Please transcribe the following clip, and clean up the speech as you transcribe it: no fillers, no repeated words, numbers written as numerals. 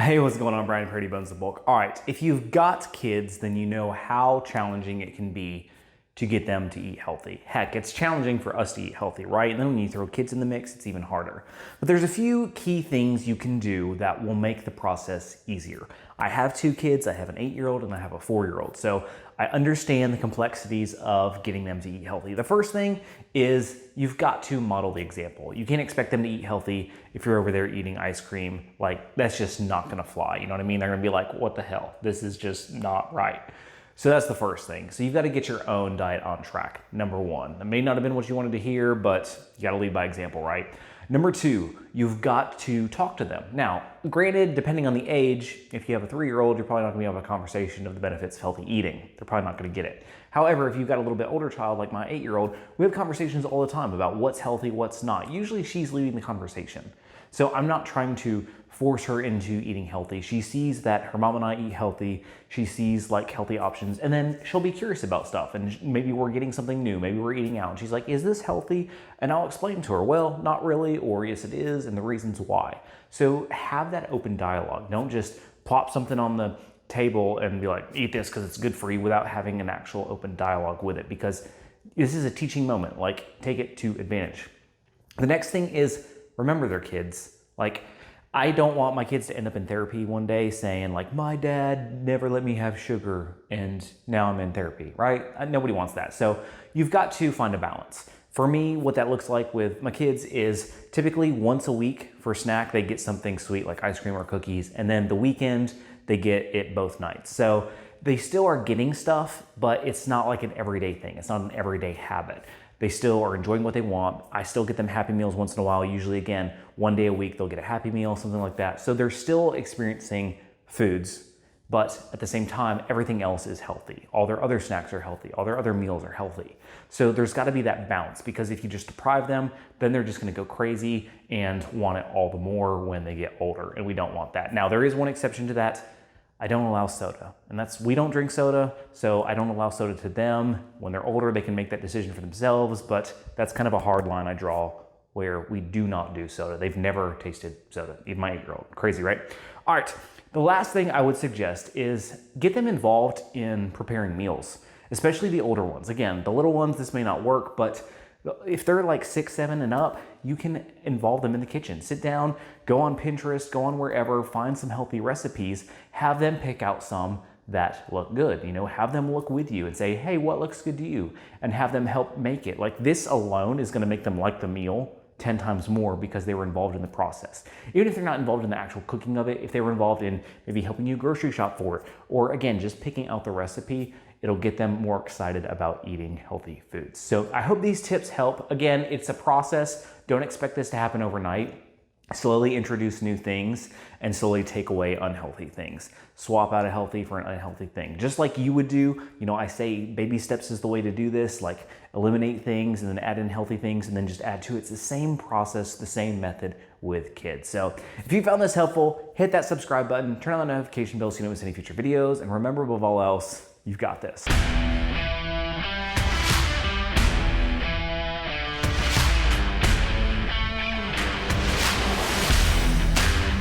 Hey, what's going on? Brian, Pretty Bones the Bulk. All right, if you've got kids, then you know how challenging it can be to get them to eat healthy. Heck, it's challenging for us to eat healthy, right? And then when you throw kids in the mix, it's even harder. But there's a few key things you can do that will make the process easier. I have two kids. I have an 8-year-old and I have a 4-year-old. So I understand the complexities of getting them to eat healthy. The first thing is you've got to model the example. You can't expect them to eat healthy if you're over there eating ice cream. Like, that's just not gonna fly. You know what I mean? They're gonna be like, what the hell? This is just not right. So that's the first thing. So you've got to get your own diet on track, number one. That may not have been what you wanted to hear, but you got to lead by example, right? Number two, you've got to talk to them. Now, granted, depending on the age, if you have a 3-year-old, you're probably not going to be able to have a conversation of the benefits of healthy eating. They're probably not going to get it. However, if you've got a little bit older child like my 8-year-old, we have conversations all the time about what's healthy, what's not. Usually she's leading the conversation. So I'm not trying to force her into eating healthy. She sees that her mom and I eat healthy. She sees like healthy options, and then she'll be curious about stuff. And maybe we're getting something new. Maybe we're eating out. And she's like, is this healthy? And I'll explain to her, well, not really, or yes, it is, and the reasons why. So have that open dialogue. Don't just plop something on the table and be like, eat this because it's good for you, without having an actual open dialogue with it, because this is a teaching moment. Like, take it to advantage. The next thing is, remember they're kids. Like, I don't want my kids to end up in therapy one day saying like, my dad never let me have sugar and now I'm in therapy, right? Nobody wants that. So you've got to find a balance. For me, what that looks like with my kids is typically once a week for snack, they get something sweet like ice cream or cookies. And then the weekend, they get it both nights. So they still are getting stuff, but it's not like an everyday thing. It's not an everyday habit. They still are enjoying what they want. I still get them Happy Meals once in a while. Usually, again, one day a week, they'll get a Happy Meal, something like that. So they're still experiencing foods, but at the same time, everything else is healthy. All their other snacks are healthy. All their other meals are healthy. So there's got to be that balance, because if you just deprive them, then they're just going to go crazy and want it all the more when they get older. And we don't want that. Now, there is one exception to that. I don't allow soda, and we don't drink soda, so I don't allow soda to them. When they're older, they can make that decision for themselves, but that's kind of a hard line I draw, where we do not do soda. They've never tasted soda, even my 8-year-old. Crazy, right? All right, the last thing I would suggest is get them involved in preparing meals, especially the older ones. Again, the little ones, this may not work, but if they're like 6, 7 and up, you can involve them in the kitchen. Sit down, go on Pinterest, go on wherever, find some healthy recipes, have them pick out some that look good. You know, have them look with you and say, hey, what looks good to you? And have them help make it. Like, this alone is going to make them like the meal 10 times more, because they were involved in the process. Even if they're not involved in the actual cooking of it, if they were involved in maybe helping you grocery shop for it, or again, just picking out the recipe, it'll get them more excited about eating healthy foods. So I hope these tips help. Again, it's a process. Don't expect this to happen overnight. Slowly introduce new things and slowly take away unhealthy things. Swap out a healthy for an unhealthy thing. Just like you would do, you know, I say baby steps is the way to do this, like eliminate things and then add in healthy things and then just add to it. It's the same process, the same method with kids. So if you found this helpful, hit that subscribe button, turn on the notification bell so you don't miss any future videos, and remember, above all else, you've got this.